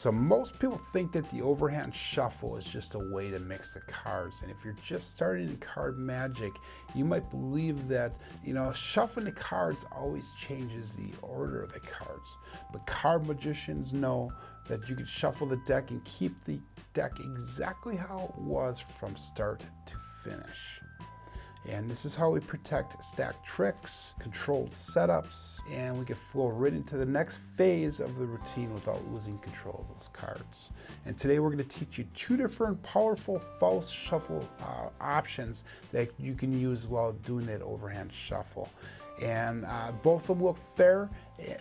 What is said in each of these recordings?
So most people think that the overhand shuffle is just a way to mix the cards. And if you're just starting in card magic, you might believe that, shuffling the cards always changes the order of the cards. But card magicians know that you can shuffle the deck and keep the deck exactly how it was from start to finish. And this is how we protect stack tricks, controlled setups, and we can flow right into the next phase of the routine without losing control of those cards. And today we're going to teach you two different powerful false shuffle options that you can use while doing that overhand shuffle. And both of them look fair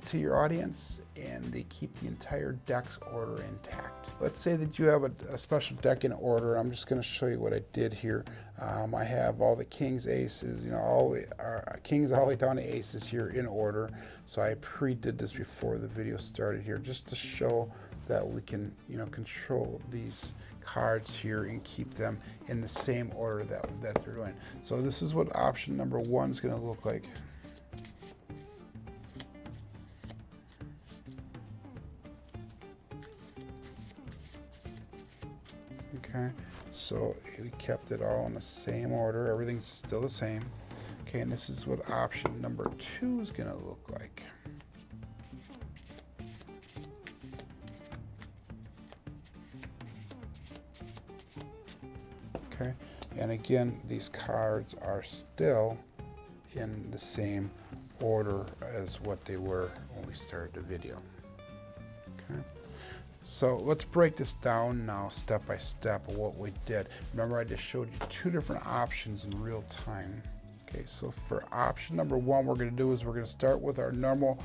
to your audience, and they keep the entire deck's order intact. Let's say that you have a special deck in order. I'm just going to show you what I did here. I have all the kings, aces, kings all the way down to aces here in order. So I pre-did this before the video started here, just to show that we can, control these cards here and keep them in the same order that they're doing. So this is what option number one is going to look like. Okay, so we kept it all in the same order. Everything's still the same. Okay, and this is what option number two is going to look like. Okay, and again, these cards are still in the same order as what they were when we started the video. Okay. So let's break this down now step by step of what we did. Remember, I just showed you two different options in real time. Okay, so for option number one, we're going to do is we're going to start with our normal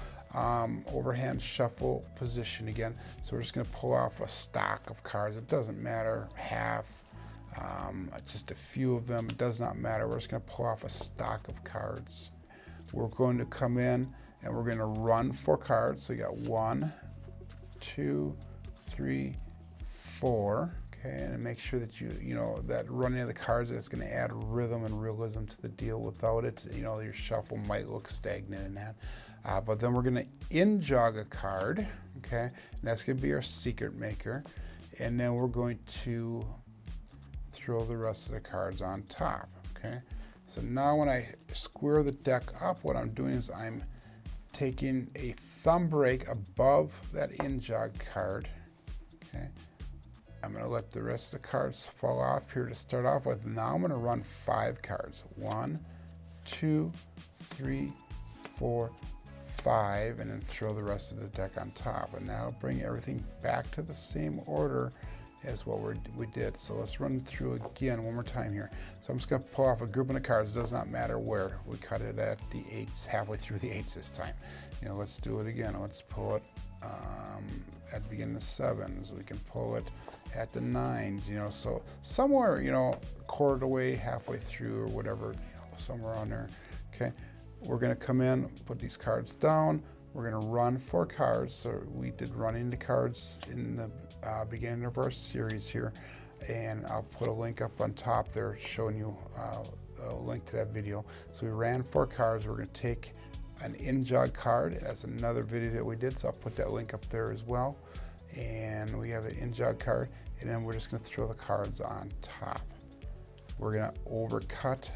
overhand shuffle position again. So we're just going to pull off a stack of cards. It doesn't matter, half, just a few of them. It does not matter. We're just going to pull off a stack of cards. We're going to come in and we're going to run 4 cards. So you got 1, 2, 3, 4. Okay, and make sure that that running of the cards is going to add rhythm and realism to the deal. Without it, your shuffle might look stagnant in that. But then we're going to injog a card. Okay, and that's going to be our secret maker. And then we're going to throw the rest of the cards on top. Okay, so now when I square the deck up, what I'm doing is I'm taking a thumb break above that injog card. Okay, I'm going to let the rest of the cards fall off here to start off with. Now I'm going to run 5 cards. 1, 2, 3, 4, 5, and then throw the rest of the deck on top. And that'll bring everything back to the same order as what we did. So let's run through again one more time here. So I'm just going to pull off a grouping of cards. It does not matter where. We cut it at the 8s, halfway through the 8s this time. Let's do it again. Let's pull it at the beginning of the 7s. We can pull it at the 9s, so somewhere, quarter of the way, halfway through, or whatever, somewhere on there. Okay, we're going to come in, put these cards down. We're going to run 4 cards. So we did running the cards in the beginning of our series here, and I'll put a link up on top there showing you a link to that video. So we ran 4 cards. We're going to take an injog card. That's another video that we did, so I'll put that link up there as well. And we have an injog card, and then we're just going to throw the cards on top. We're going to overcut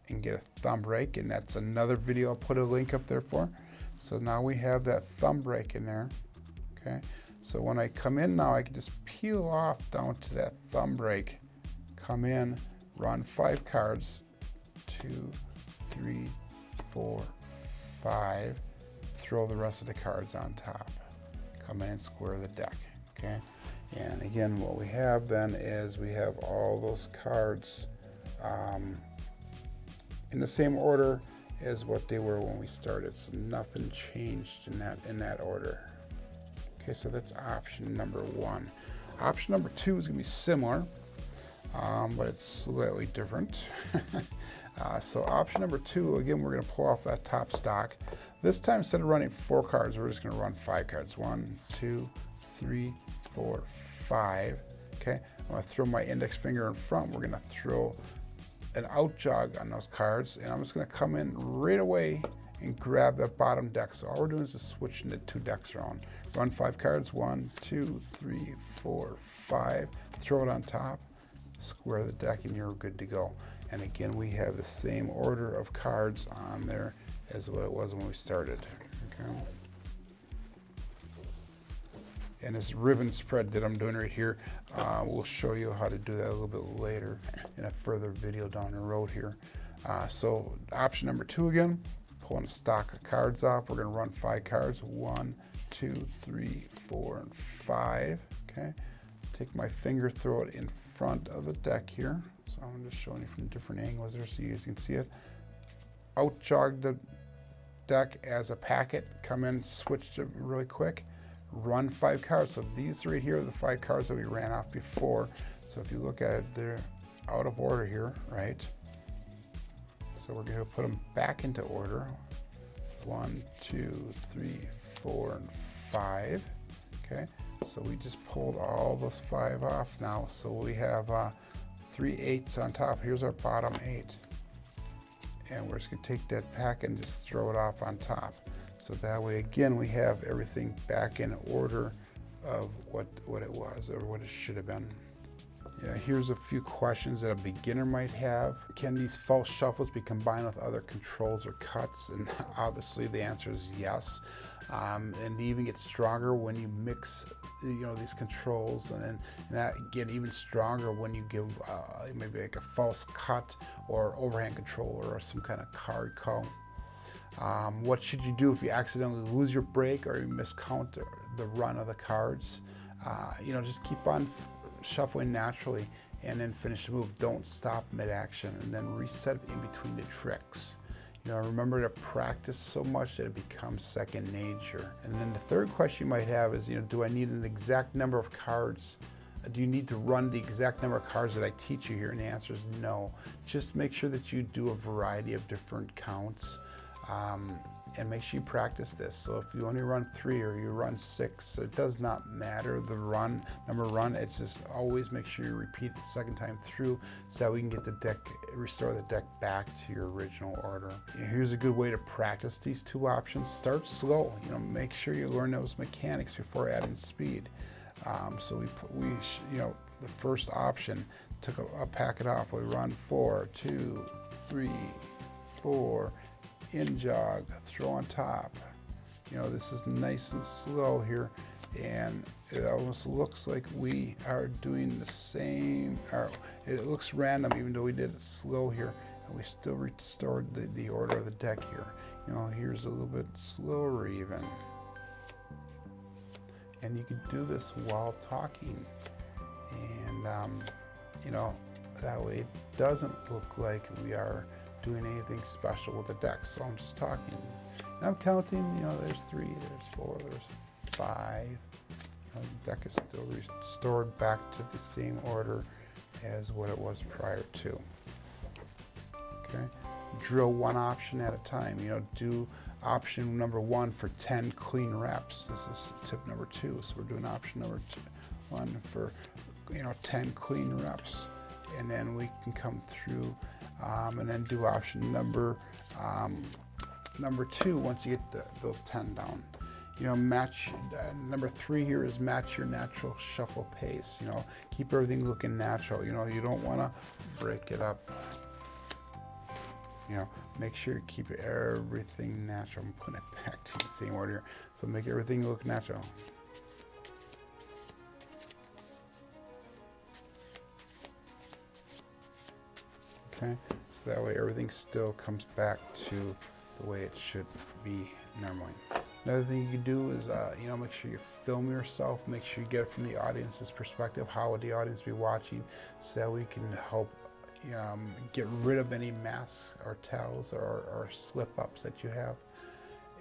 and get a thumb break, and that's another video I'll put a link up there for. So now we have that thumb break in there. Okay, so when I come in now, I can just peel off down to that thumb break, come in, run 5 cards, 2, 3, 4, 5, throw the rest of the cards on top, come in and square the deck. Okay, and again, what we have then is we have all those cards in the same order as what they were when we started, so nothing changed in that order. Okay, so that's option number 1. Option number 2 is going to be similar, but it's slightly different. So option number 2, again, we're going to pull off that top stock. This time, instead of running 4 cards, we're just going to run 5 cards. 1, 2, 3, 4, 5. Okay, I'm going to throw my index finger in front. We're going to throw an outjog on those cards, and I'm just going to come in right away and grab that bottom deck. So all we're doing is just switching the 2 decks around. Run 5 cards, 1, 2, 3, 4, 5, throw it on top, square the deck, and you're good to go. And again, we have the same order of cards on there as what it was when we started. Okay. And this ribbon spread that I'm doing right here, we'll show you how to do that a little bit later in a further video down the road here. So option number 2 again, pulling a stock of cards off. We're going to run 5 cards, 1, 2, 3, 4, and 5. Okay, take my finger, throw it in front of the deck here. So I'm just showing you from different angles there so you guys can see it. Outjog the deck as a packet, come in, switch it really quick. Run 5 cards. So these right here are the 5 cards that we ran off before. So if you look at it, they're out of order here, right? So we're going to put them back into order. 1, 2, 3, 4, and 5. Okay, so we just pulled all those 5 off now. So we have 3 8s on top. Here's our bottom 8. And we're just going to take that pack and just throw it off on top. So that way, again, we have everything back in order of what it was or what it should have been. Yeah, here's a few questions that a beginner might have. Can these false shuffles be combined with other controls or cuts? And obviously the answer is yes. And they even get stronger when you mix, these controls, and that get even stronger when you give maybe like a false cut or overhand control or some kind of card call. What should you do if you accidentally lose your break or you miscount the run of the cards? Just keep on shuffling naturally and then finish the move. Don't stop mid-action, and then reset in between the tricks. Remember to practice so much that it becomes second nature. And then the third question you might have is, do I need an exact number of cards? Do you need to run the exact number of cards that I teach you here? And the answer is no. Just make sure that you do a variety of different counts. And make sure you practice this. So if you only run 3 or you run 6, it does not matter the number run. It's just always make sure you repeat it the second time through so that we can get the deck, restore the deck back to your original order. Here's a good way to practice these 2 options. Start slow. Make sure you learn those mechanics before adding speed. So the first option took a packet off. We run 4, 2, 3, 4. Injog, throw on top. This is nice and slow here, and it almost looks like we are doing the same, or it looks random even though we did it slow here, and we still restored the order of the deck here. Here's a little bit slower even. And you can do this while talking, and that way it doesn't look like we are doing anything special with the deck. So I'm just talking and I'm counting, there's 3, there's 4, there's 5. The deck is still restored back to the same order as what it was prior to. Okay, drill 1 option at a time. Do option number 1 for 10 clean reps. This is tip number 2. So we're doing option number 1 for 10 clean reps, and then we can come through and then do option number 2 once you get those 10 down. Match number 3 here is match your natural shuffle pace. Keep everything looking natural. You don't want to break it up. Make sure you keep everything natural. I'm putting it back to the same order, so make everything look natural. Okay, so that way everything still comes back to the way it should be normally. Another thing you can do is, make sure you film yourself. Make sure you get it from the audience's perspective. How would the audience be watching? So that we can help get rid of any masks or tells or slip-ups that you have.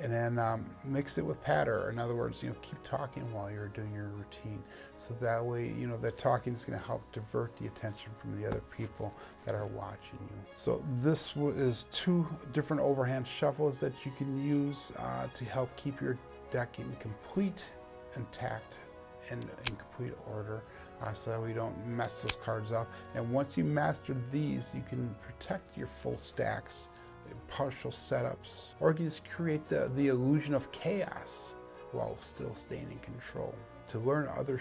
And then mix it with patter. In other words, keep talking while you're doing your routine. So that way, that talking is going to help divert the attention from the other people that are watching you. So this is 2 different overhand shuffles that you can use to help keep your deck in complete intact and in complete order. So that we don't mess those cards up. And once you master these, you can protect your full stacks partial setups, or you can just create the illusion of chaos while still staying in control. To learn other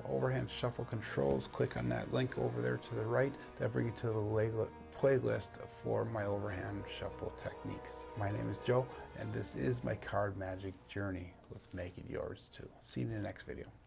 overhand shuffle controls, click on that link over there to the right. That'll bring you to the playlist for my overhand shuffle techniques. My name is Joe, and this is my card magic journey. Let's make it yours too. See you in the next video.